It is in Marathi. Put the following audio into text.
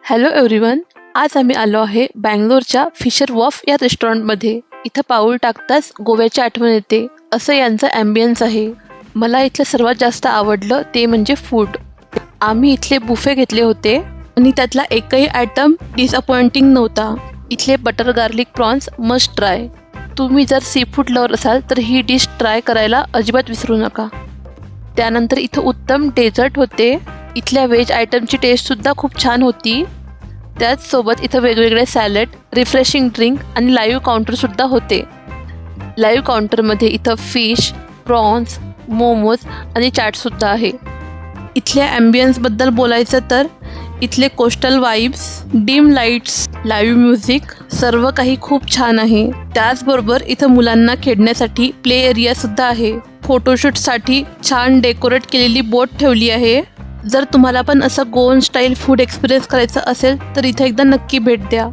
हॅलो एव्हरीवन, आज आम्ही आलो आहे बँगलोरच्या फिशर वॉफ या रेस्टॉरंटमध्ये. इथं पाऊल टाकताच गोव्याची आठवण येते असं यांचं ॲम्बियन्स आहे. मला इथलं सर्वात जास्त आवडलं ते म्हणजे फूड. आम्ही इथले बुफे घेतले होते आणि त्यातला एकही आयटम डिसअपॉइंटिंग नव्हता. इथले butter garlic prawns must try. तुम्ही जर सी फूड लवर असाल तर ही डिश ट्राय करायला अजिबात विसरू नका. त्यानंतर इथं उत्तम डेझर्ट होते. इथल्या व्हेज आयटमची टेस्टसुद्धा खूप छान होती. त्याचसोबत इथं वेगवेगळे सॅलड, रिफ्रेशिंग ड्रिंक आणि लाईव्ह काउंटरसुद्धा होते. लाईव्ह काउंटरमध्ये इथं फिश, प्रॉन्स, मोमोज आणि चाटसुद्धा आहे. इथल्या ॲम्बियन्सबद्दल बोलायचं तर इथले coastal vibes, dim lights, live music सर्व काही खूप छान आहे. त्याचबरोबर इथं मुलांना खेळण्यासाठी प्ले एरियासुद्धा आहे. फोटोशूटसाठी छान डेकोरेट केलेली बोट ठेवली आहे. जर तुम्हाला पण असं गोवन स्टाईल फूड एक्सपिरियन्स करायचं असेल तर इथे एकदा नक्की भेट द्या.